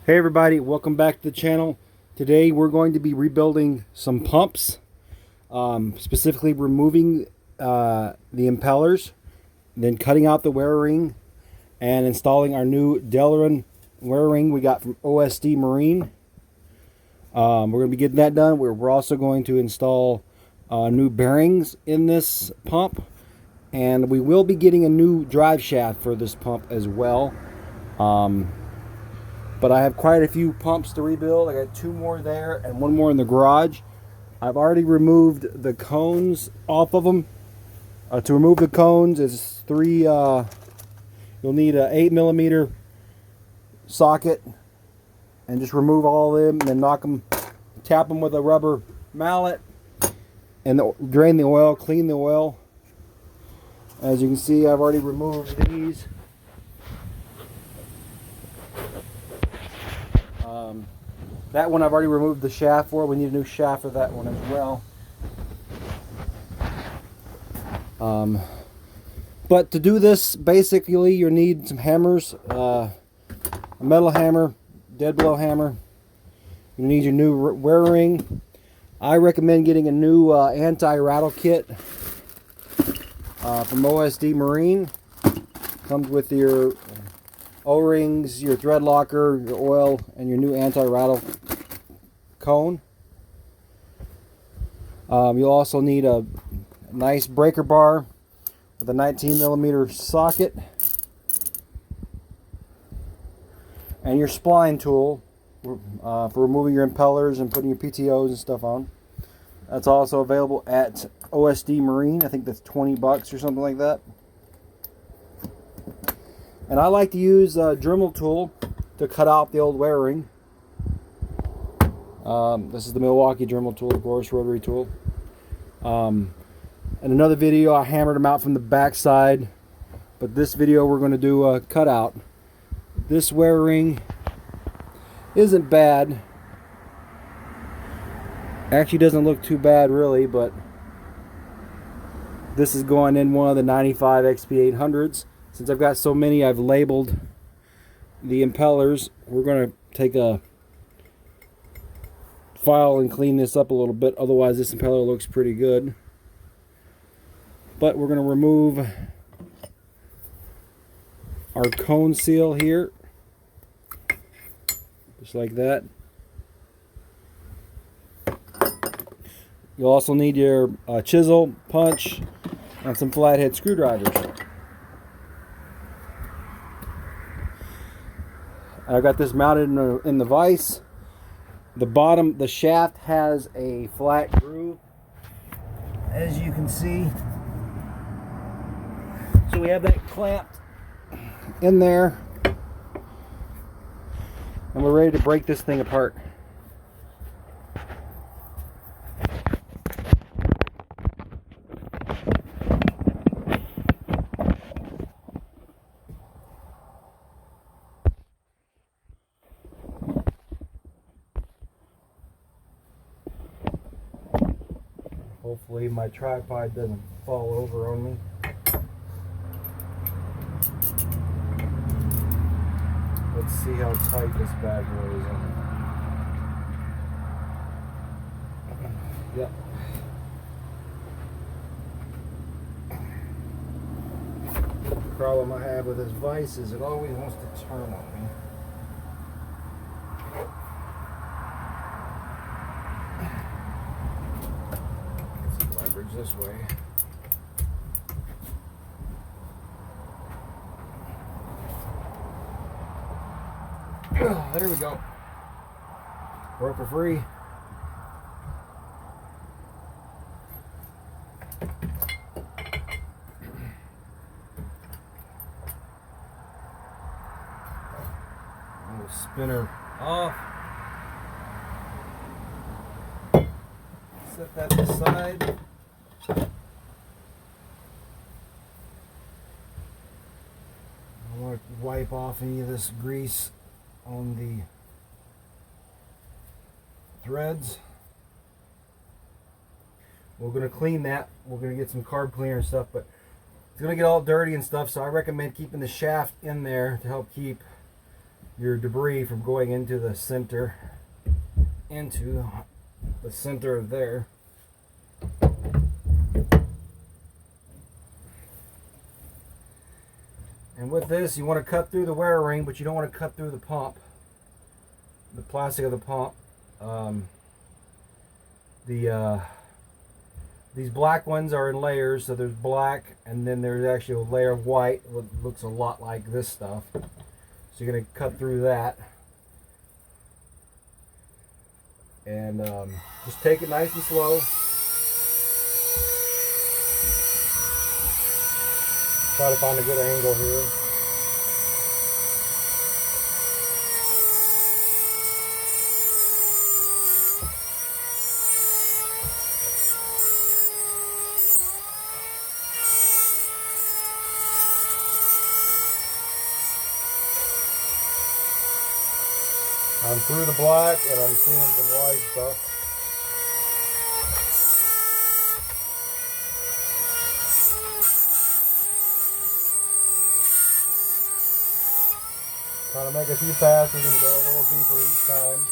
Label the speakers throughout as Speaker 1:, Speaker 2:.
Speaker 1: Hey everybody, welcome back to the channel. Today we're going to be rebuilding some pumps, specifically removing the impellers, then cutting out the wear ring, and installing our new delrin wear ring we got from OSD Marine. We're going to be getting that done. We're also going to install new bearings in this pump, and we will be getting a new drive shaft for this pump as well. But I have quite a few pumps to rebuild. I got 2 more there and 1 more in the garage. I've already removed the cones off of them. To remove the cones is 3, you'll need an 8mm socket, and just remove all of them and then knock them, tap them with a rubber mallet, and drain the oil, clean the oil. As you can see, I've already removed these. That one I've already removed the shaft for. We need a new shaft for that one as well. But to do this, basically you need some hammers, a metal hammer, dead blow hammer. You need your new wear ring. I recommend getting a new anti-rattle kit from OSD Marine. Comes with your O-rings, your thread locker, your oil, and your new anti-rattle cone. You'll also need a nice breaker bar with a 19mm socket, and your spline tool for removing your impellers and putting your PTOs and stuff on. That's also available at OSD Marine. I think that's $20 or something like that. And I like to use a Dremel tool to cut out the old wear ring. This is the Milwaukee Dremel tool, of course, rotary tool. In another video, I hammered them out from the back side, but this video we're going to do a cutout. This wear ring isn't bad. Actually, doesn't look too bad really, but this is going in one of the 95 XP800s. Since I've got so many, I've labeled the impellers. We're going to take a file and clean this up a little bit. Otherwise, this impeller looks pretty good. But we're going to remove our cone seal here. Just like that. You'll also need your chisel, punch, and some flathead screwdrivers. I've got this mounted in the vise. The bottom, the shaft has a flat groove, as you can see. So we have that clamped in there, and we're ready to break this thing apart. Hopefully my tripod doesn't fall over on me. Let's see how tight this bad boy is on. Yep. The problem I have with this vise is it always wants to turn on me. This way. Oh, there we go. Broke her free. We'll spin her off. Set that aside. I want to wipe off any of this grease on the threads. We're going to clean that. We're going to get some carb cleaner and stuff, but it's going to get all dirty and stuff, so I recommend keeping the shaft in there to help keep your debris from going into the center of there. And with this, you want to cut through the wear ring, but you don't want to cut through the pump, the plastic of the pump. These black ones are in layers, so there's black, and then there's actually a layer of white that looks a lot like this stuff. So you're going to cut through that. And just take it nice and slow. Try to find a good angle here. I'm through the black and I'm seeing some white stuff. Trying to make a few passes and go a little deeper each time.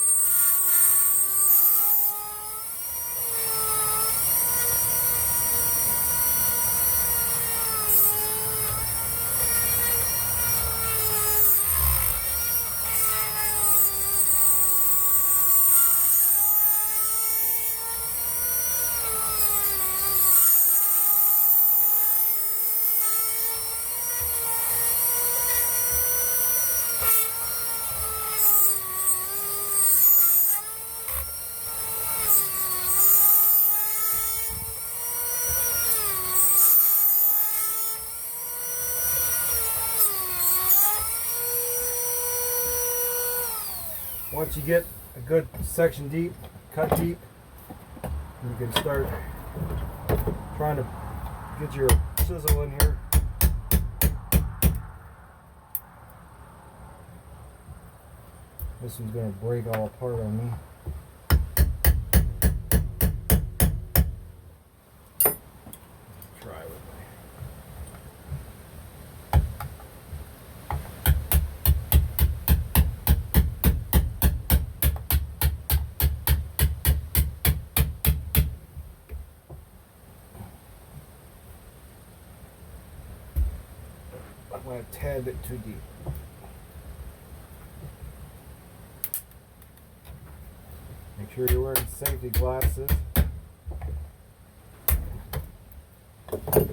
Speaker 1: Once you get a good section deep, cut deep, you can start trying to get your chisel in here. This one's going to break all apart on me. Try with me. I went a tad bit too deep. Make sure you're wearing safety glasses. Look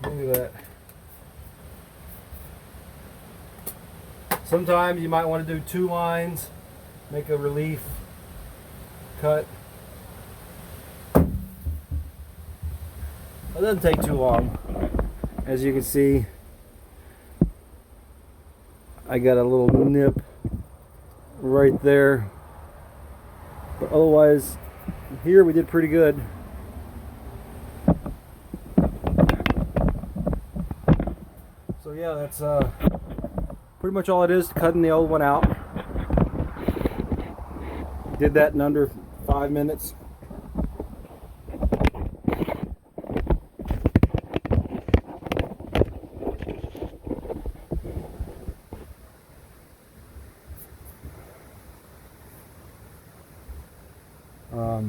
Speaker 1: at that. Sometimes you might want to do 2 lines, make a relief cut. It doesn't take too long. As you can see, I got a little nip right there, but otherwise here we did pretty good. So yeah, that's pretty much all it is, cutting the old one out. Did that in under 5 minutes. I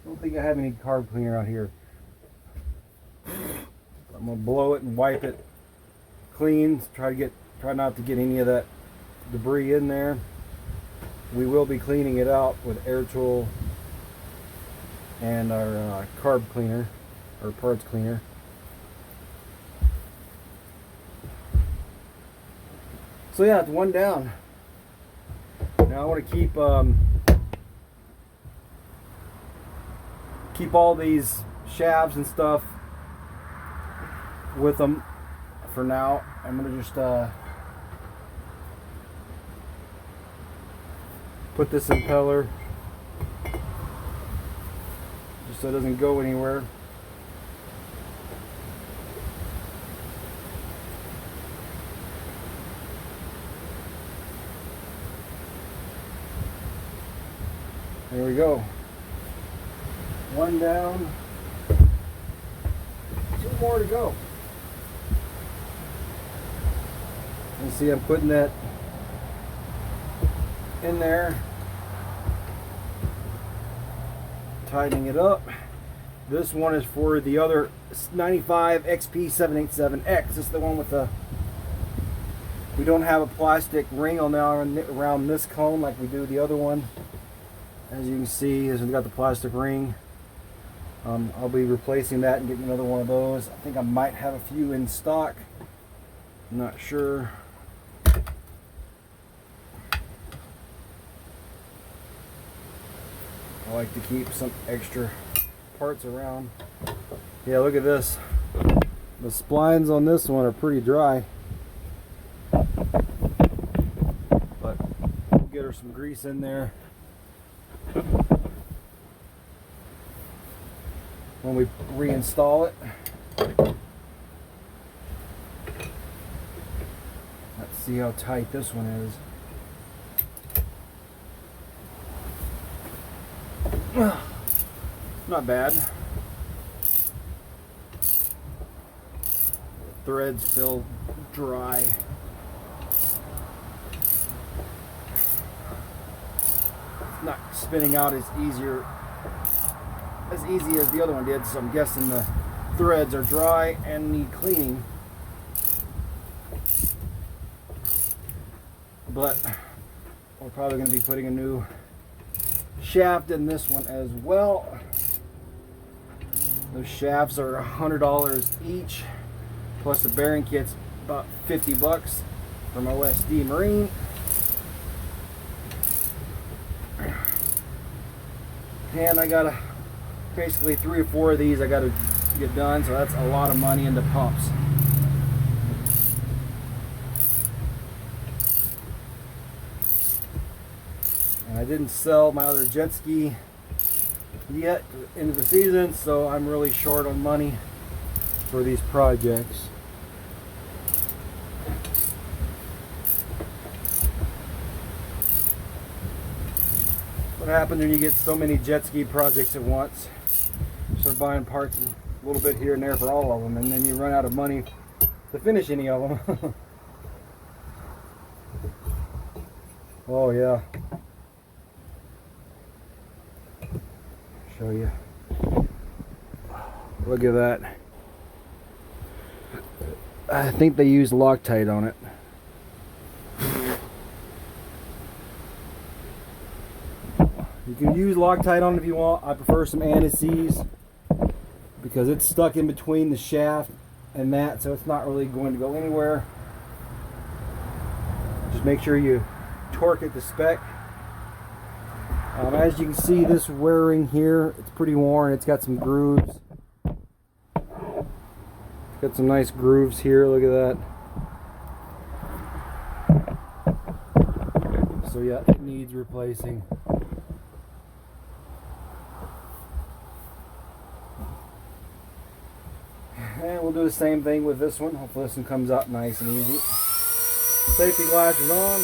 Speaker 1: don't think I have any carb cleaner out here. I'm gonna blow it and wipe it clean. Try not to get any of that debris in there. We will be cleaning it out with air tool and our carb cleaner or parts cleaner. So yeah, it's one down. Now I want to keep all these shafts and stuff with them for now. I'm gonna just put this impeller just so it doesn't go anywhere. There we go. One down. 2 more to go. can see, I'm putting that in there, tightening it up. This one is for the other 95 XP787X. This is the one with the, we don't have a plastic ring on now around this cone like we do the other one. As you can see, it's got the plastic ring. I'll be replacing that and getting another one of those. I think I might have a few in stock. I'm not sure. I like to keep some extra parts around. Yeah, look at this. The splines on this one are pretty dry. But we'll get her some grease in there. When we reinstall it. Let's see how tight this one is. Not bad. The threads feel dry. It's not spinning out as easy as the other one did, so I'm guessing the threads are dry and need cleaning. But we're probably going to be putting a new shaft in this one as well. Those shafts are $100 each, plus the bearing kit's about 50 bucks from OSD Marine. And I got basically 3 or 4 of these I got to get done, so that's a lot of money into pumps. And I didn't sell my other jet ski yet into the season, so I'm really short on money for these projects. What happens when you get so many jet ski projects at once? You start buying parts a little bit here and there for all of them, and then you run out of money to finish any of them. Oh yeah. Show you. Look at that. I think they use Loctite on it. You can use Loctite on it if you want. I prefer some anti-seize because it's stuck in between the shaft and that, so it's not really going to go anywhere. Just make sure you torque it to spec. As you can see, this wear ring here, it's pretty worn. It's got some grooves. It's got some nice grooves here. Look at that. So yeah, it needs replacing. And we'll do the same thing with this one. Hopefully this one comes out nice and easy. Safety glasses on.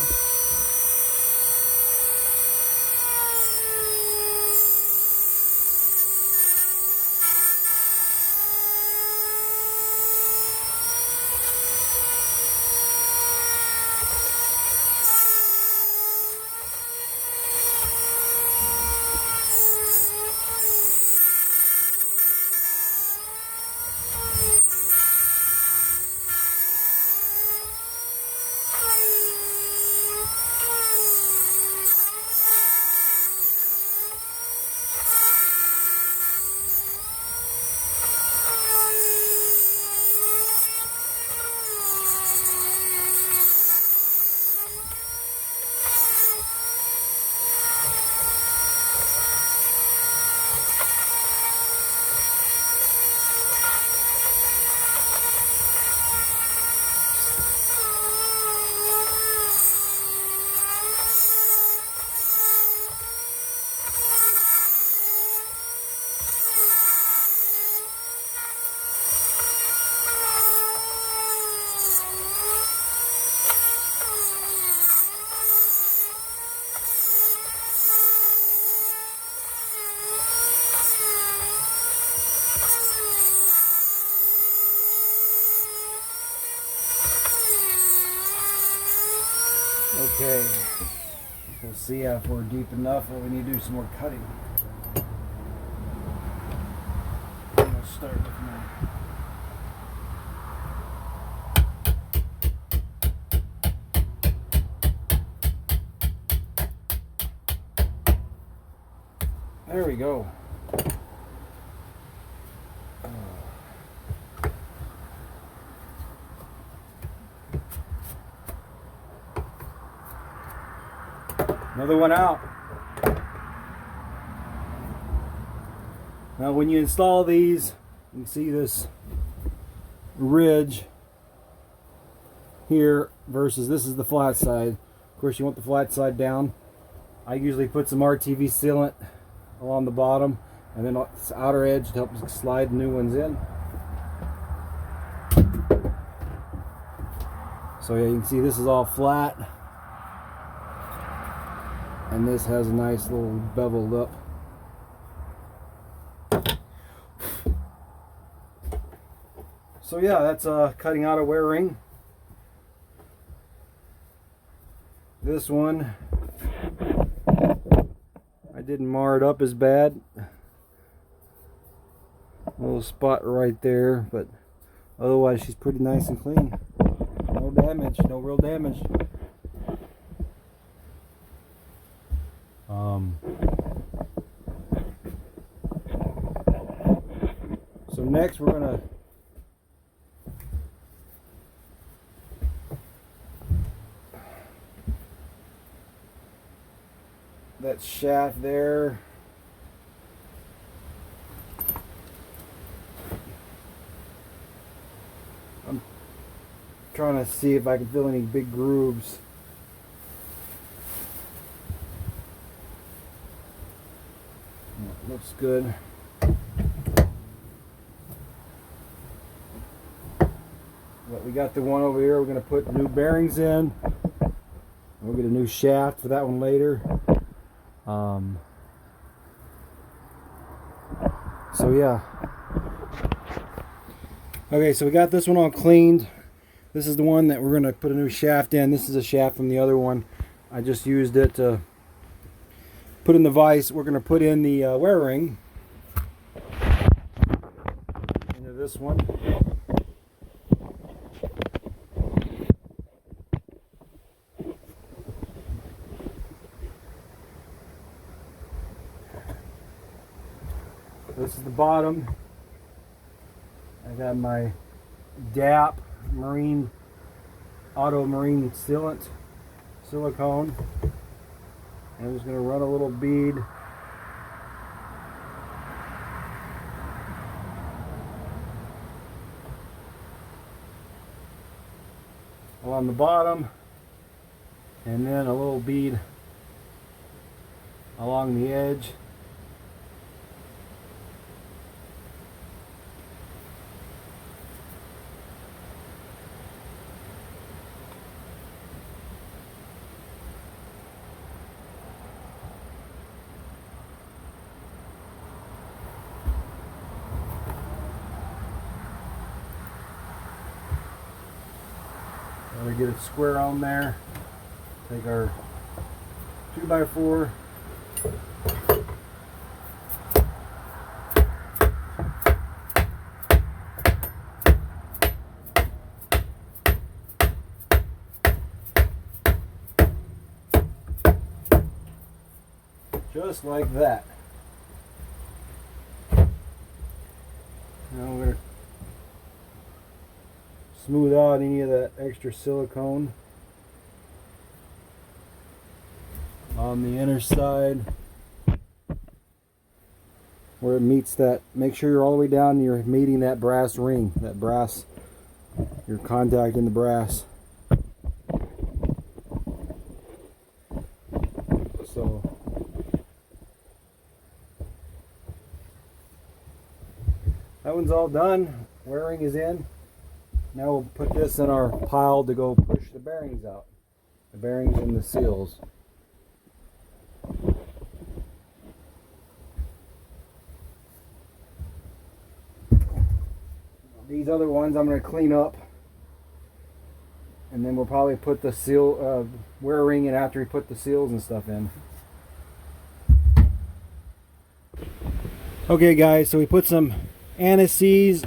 Speaker 1: Okay, we'll see if we're deep enough or we need to do some more cutting. I'm gonna start with my there we go. Another one out. Now when you install these, you can see this ridge here versus this is the flat side. Of course you want the flat side down. I usually put some RTV sealant along the bottom and then this outer edge to help slide new ones in. So yeah, you can see this is all flat. And this has a nice little beveled up. So yeah, that's cutting out a wear ring. This one, I didn't mar it up as bad. A little spot right there, but otherwise she's pretty nice and clean. No damage, no real damage. So next we're gonna that shaft there. I'm trying to see if I can fill any big grooves. Looks good. But we got the one over here. We're going to put new bearings in. We'll get a new shaft for that one later. So yeah. Okay, so we got this one all cleaned. This is the one that we're going to put a new shaft in. This is a shaft from the other one. I just used it to put in the vise. We're going to put in the wear ring into this one. This is the bottom. I got my DAP Marine Auto Marine sealant silicone. I'm just going to run a little bead along the bottom and then a little bead along the edge. We get it square on there. Take our 2x4. Just like that. Now we're going to smooth out any of that extra silicone on the inner side where it meets that. Make sure you're all the way down and you're meeting that brass ring, that brass, you're contacting the brass. So that one's all done. Wearing is in. Now we'll put this in our pile to go push the bearings out. The bearings and the seals. These other ones I'm going to clean up. and then we'll probably put the seal wear ring in after we put the seals and stuff in. Okay guys, so we put some anti-seize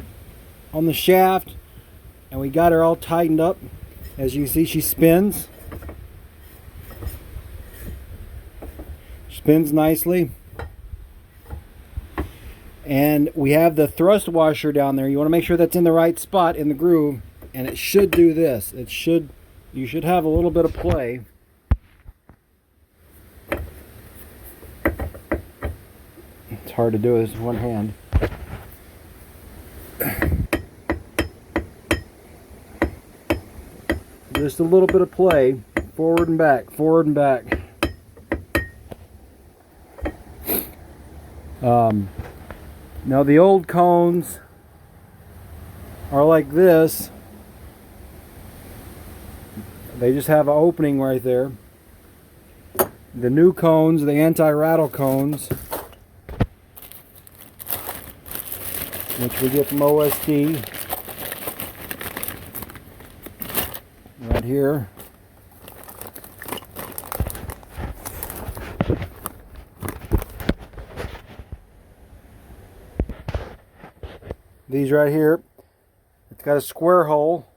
Speaker 1: on the shaft and we got her all tightened up. As you can see, she spins nicely. And we have the thrust washer down there. You want to make sure that's in the right spot in the groove, and it should do this. You should have a little bit of play. It's hard to do this with one hand. Just a little bit of play, forward and back, forward and back. Now the old cones are like this. They just have an opening right there. The new cones, the anti-rattle cones, which we get from OSD, right here. These right here, it's got a square hole.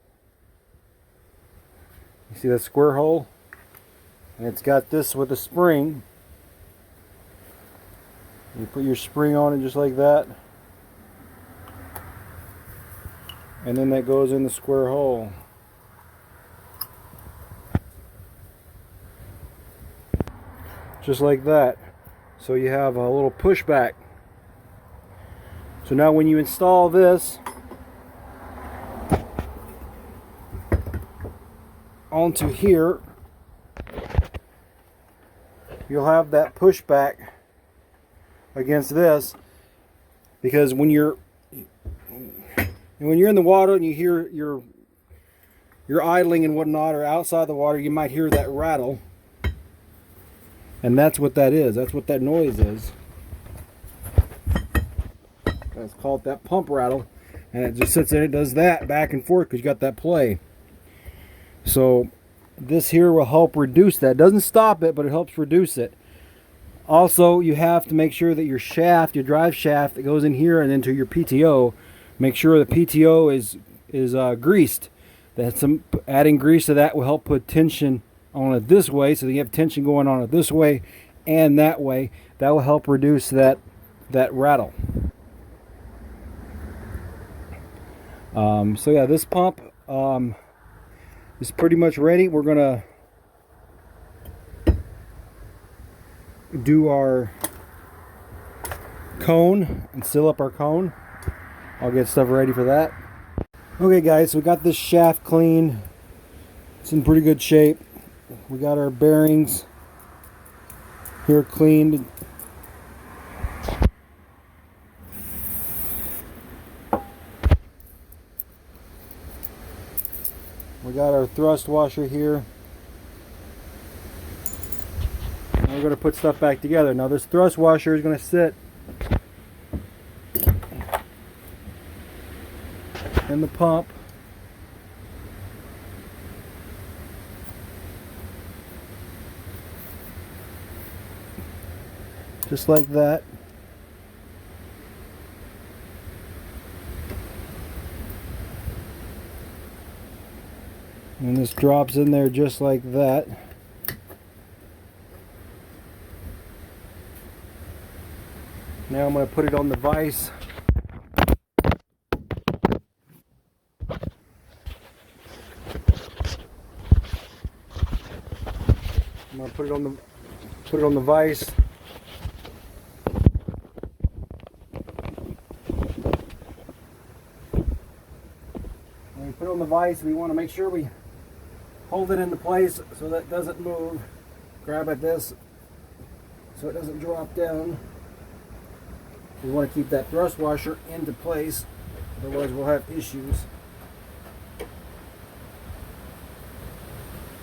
Speaker 1: You see that square hole? And it's got this with a spring. You put your spring on it just like that. And then that goes in the square hole. Just like that. So you have a little pushback. So now when you install this onto here, you'll have that pushback against this, because when you're in the water and you hear you're idling and whatnot, or outside the water, you might hear that rattle, and that's what that is. That's what that noise is. It's called that pump rattle, and it just sits there and it does that back and forth because you got that play. So this here will help reduce that. It doesn't stop it, but it helps reduce it. Also, you have to make sure that your shaft, your drive shaft that goes in here and into your PTO, make sure the PTO is greased. Adding grease to that will help put tension on it this way, so that you have tension going on it this way and that way. That will help reduce that rattle. So yeah, this pump is pretty much ready. We're gonna do our cone and seal up our cone. I'll get stuff ready for that. Okay guys, so we got this shaft clean. It's in pretty good shape. We got our bearings here cleaned. We got our thrust washer here. And we're going to put stuff back together. Now this thrust washer is going to sit in the pump. Just like that. And this drops in there just like that. Now I'm going to put it on the vise. I'm going to put it on the vise. When we put it on the vise, we want to make sure we hold it into place so that it doesn't move. Grab at this so it doesn't drop down. We want to keep that thrust washer into place, otherwise we'll have issues.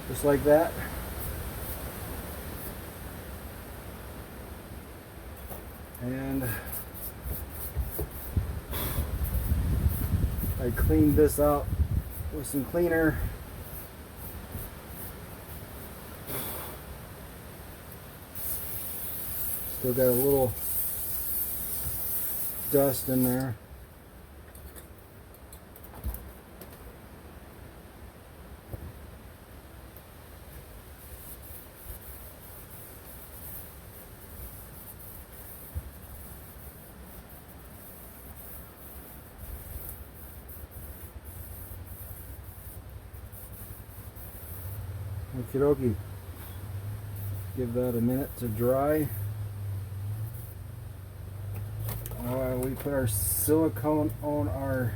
Speaker 1: Just like that. And I cleaned this out with some cleaner. Still got a little dust in there. Okie dokie. Give that a minute to dry. While we put our silicone on our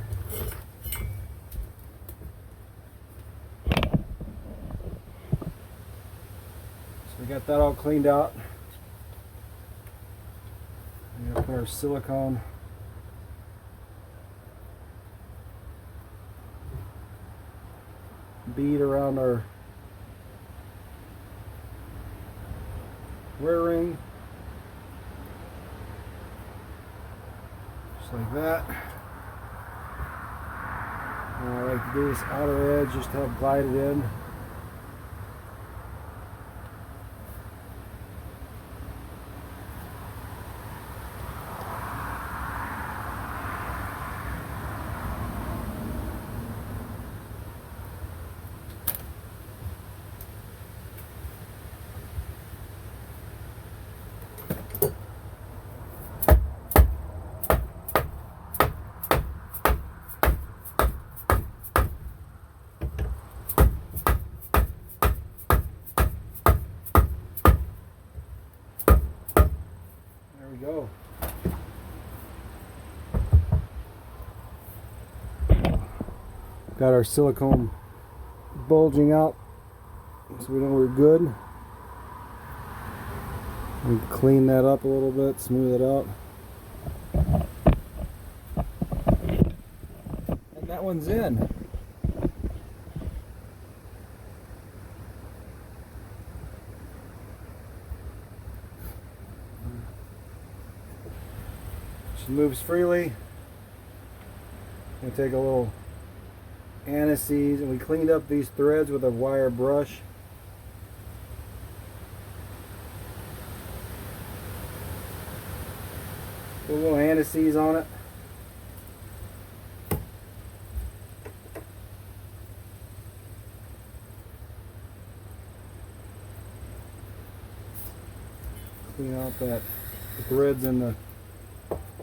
Speaker 1: we got that all cleaned out. We're going to put our silicone bead around our wear ring. Just like that. And I like to do this outer edge just to help glide it in. There we go. Got our silicone bulging out, so we know we're good. We clean that up a little bit, smooth it out. And that one's in. She moves freely. We take a little anti-seize, and we cleaned up these threads with a wire brush. Put a little anti-seize on it. Clean out the threads in the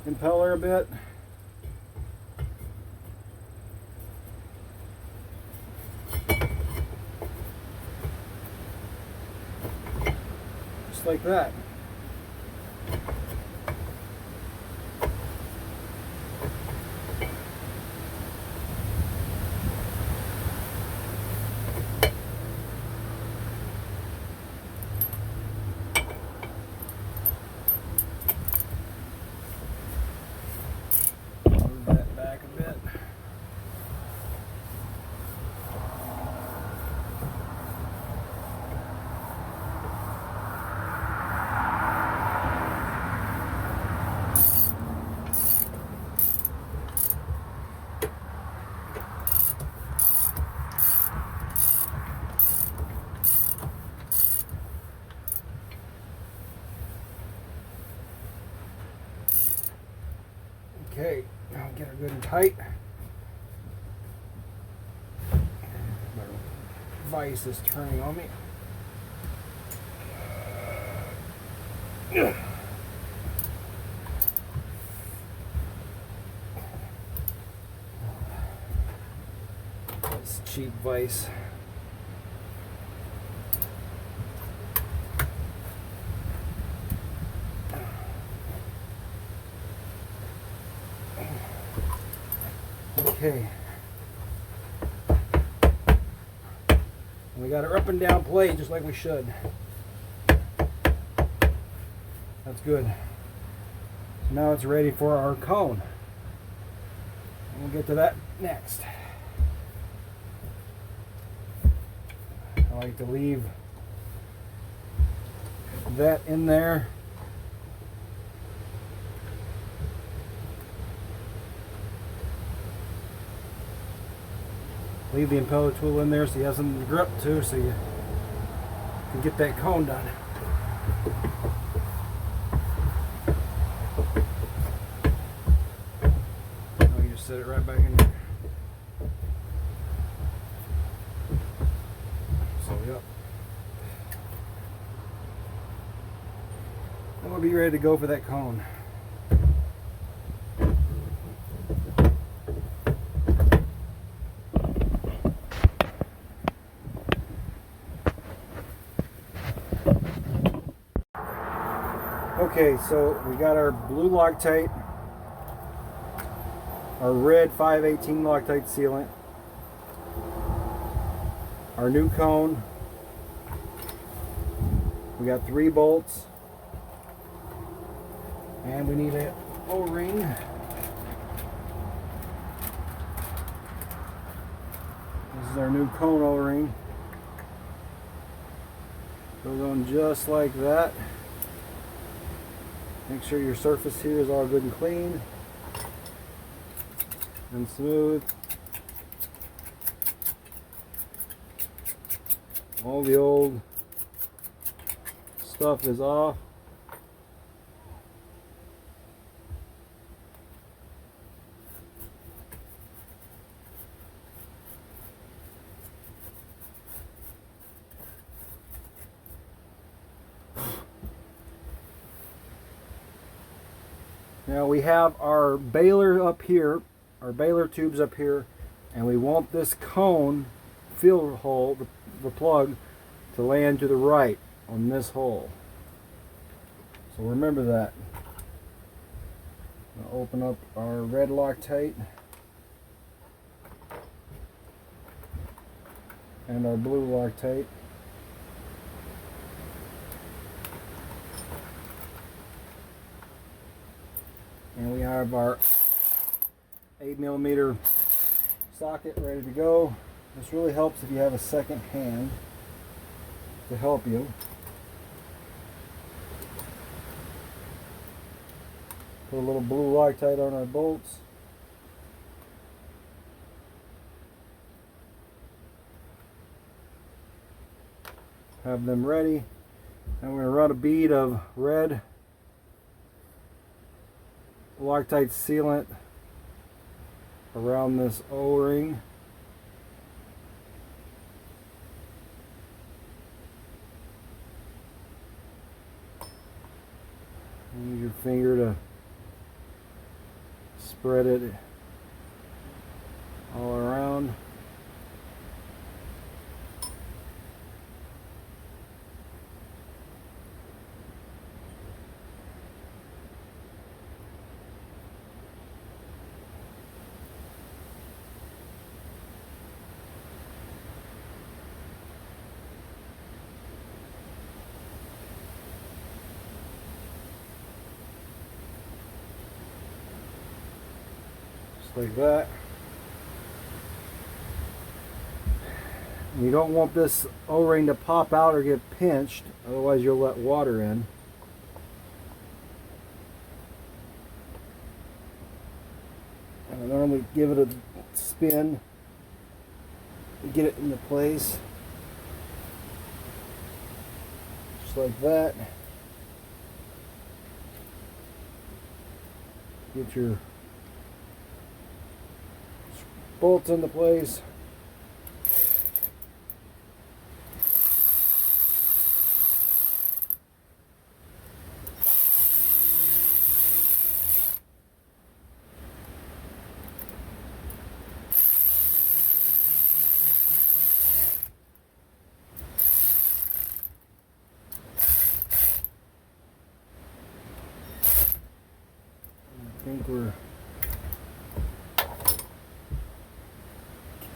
Speaker 1: impeller a bit. Just like that. Move that back a bit. Okay, now get her good and tight. My vise is turning on me. This cheap vise. Okay. We got our up and down plate just like we should. That's good. So now it's ready for our cone. We'll get to that next. I like to leave that in there. Leave the impeller tool in there so you have something to grip to, so you can get that cone done. set it right back in there. So, yep. And we'll be ready to go for that cone. Okay, so we got our blue Loctite, our red 518 Loctite sealant, our new cone. We got 3 bolts, and we need an O-ring. This is our new cone O-ring. Goes on just like that. Make sure your surface here is all good and clean and smooth. All the old stuff is off. Now we have our baler up here, our baler tubes up here, and we want this cone fill hole, the plug, to land to the right on this hole. So remember that. I'll open up our red Loctite and our blue Loctite. And we have our 8mm socket ready to go. This really helps if you have a second hand to help you. Put a little blue Loctite on our bolts. Have them ready. And we're going to run a bead of red Loctite sealant around this O-ring. Use your finger to spread it all around. Like that. You don't want this O-ring to pop out or get pinched, otherwise you'll let water in. And I normally give it a spin to get it into place. Just like that. Get your bolts into place. I think we're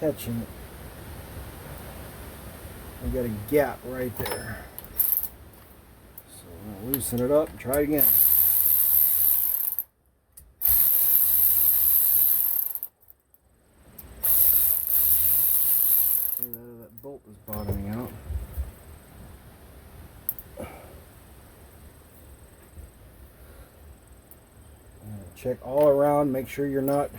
Speaker 1: catching it. We got a gap right there. So we'll loosen it up and try it again. That bolt is bottoming out. Check all around, make sure you're not,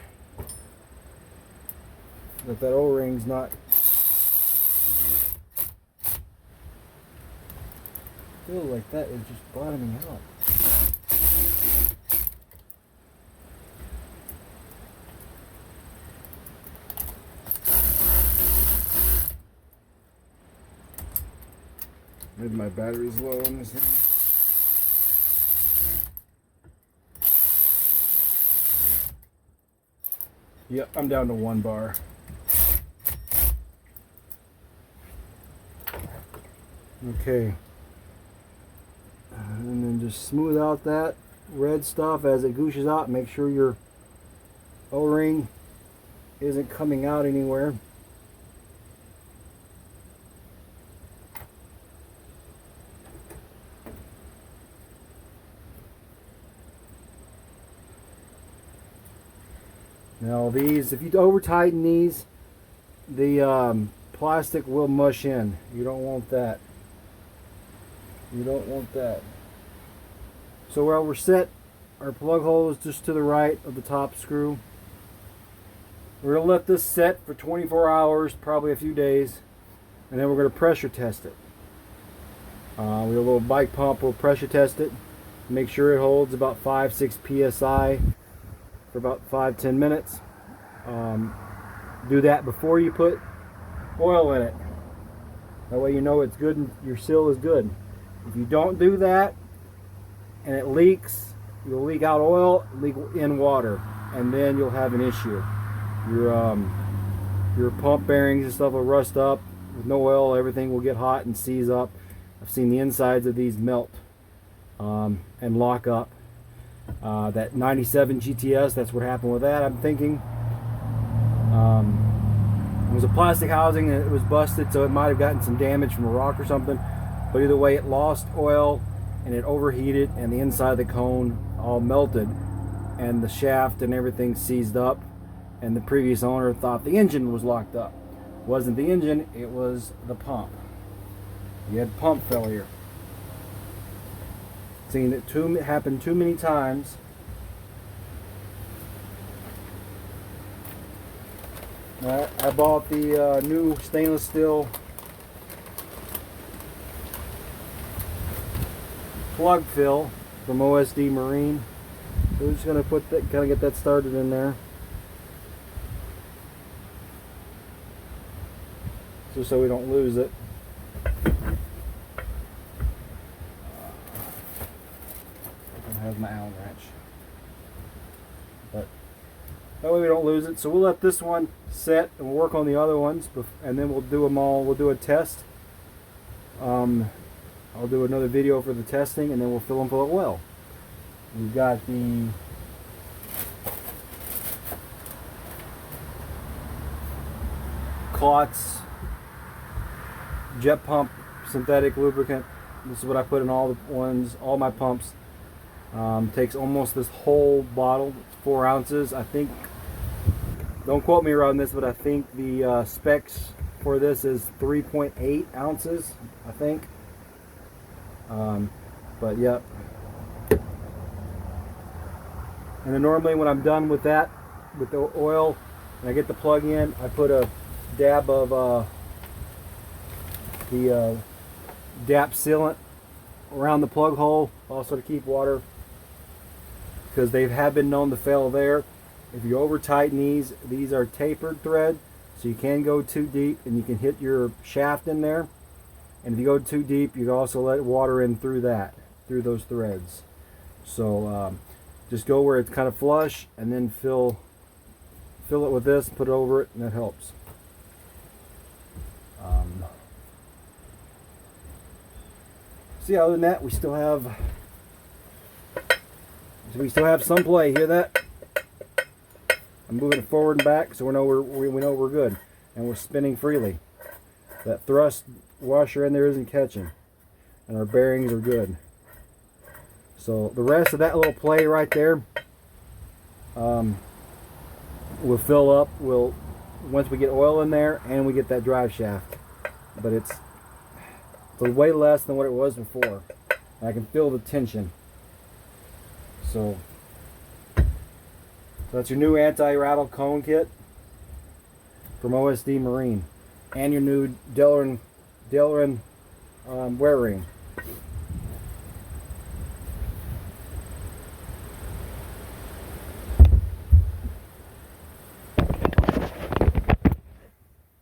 Speaker 1: that O-ring's not feel like that is just bottoming out. Maybe my battery's low on this thing. Yep, I'm down to 1 bar. Okay. And then just smooth out that red stuff as it gooshes out. Make sure your O-ring isn't coming out anywhere. Now these, if you over tighten these, the plastic will mush in. You don't want that. You don't want that. So where we're set, our plug hole is just to the right of the top screw. We're going to let this set for 24 hours, probably a few days, and then we're going to pressure test it. We have a little bike pump, we'll pressure test it, make sure it holds about 5-6 psi for about 5-10 minutes. Do that before you put oil in it. That way you know it's good and your seal is good. If you don't do that and it leaks, you'll leak out oil, leak in water, and then you'll have an issue. Your pump bearings and stuff will rust up. With no oil, everything will get hot and seize up. I've seen the insides of these melt and lock up. That 97 GTS, that's what happened with that, I'm thinking. It was a plastic housing and it was busted, so it might have gotten some damage from a rock or something. But either way, it lost oil and it overheated, and the inside of the cone all melted, and the shaft and everything seized up. And the previous owner thought the engine was locked up. It wasn't the engine, it was the pump. You had pump failure. Seen it happen too many times. I bought the new stainless steel plug fill from OSD Marine. We're just gonna put that, kind of get that started in there, just so we don't lose it. I have my Allen wrench, but that way we don't lose it. So we'll let this one set and we'll work on the other ones, and then we'll do them all. We'll do a test. I'll do another video for the testing, and then we'll fill them full of oil. We've got the Clots jet pump synthetic lubricant. This is what I put in all the ones, all my pumps. Takes almost this whole bottle. It's 4 ounces, I think. Don't quote me around this, but I think the specs for this is 3.8 ounces, I think. But yep. And then normally when I'm done with that, with the oil, and I get the plug in, I put a dab of the DAP sealant around the plug hole, also to keep water, because they have been known to fail there. If you over tighten these are tapered thread, so you can go too deep and you can hit your shaft in there. And if you go too deep, you can also let water in through those threads. So just go where it's kind of flush, and then fill it with this, put it over it, and that helps. See, other than that, we still have some play. Hear that? I'm moving it forward and back, so we know we're good, and we're spinning freely. That thrust washer in there isn't catching, and our bearings are good. So the rest of that little play right there will fill up. Once we get oil in there and we get that drive shaft, but it's way less than what it was before. And I can feel the tension. So that's your new anti-rattle cone kit from OSD Marine, and your new delrin wear ring.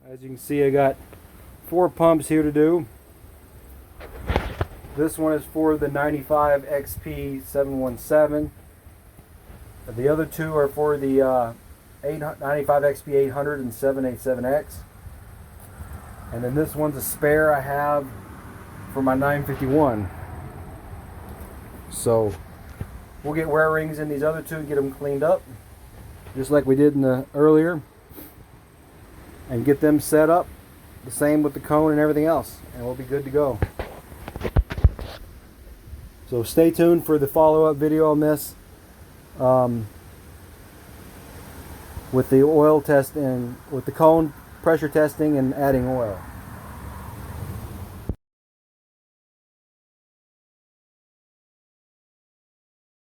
Speaker 1: As you can see, I got 4 pumps here to do. This one is for the 95 XP 717. The other two are for the 95 XP 800 and 787X. And then this one's a spare I have for my 951. So we'll get wear rings in these other two and get them cleaned up, just like we did in the earlier, and get them set up the same with the cone and everything else, and we'll be good to go. So stay tuned for the follow-up video on this, with the oil test and with the cone pressure testing and adding oil.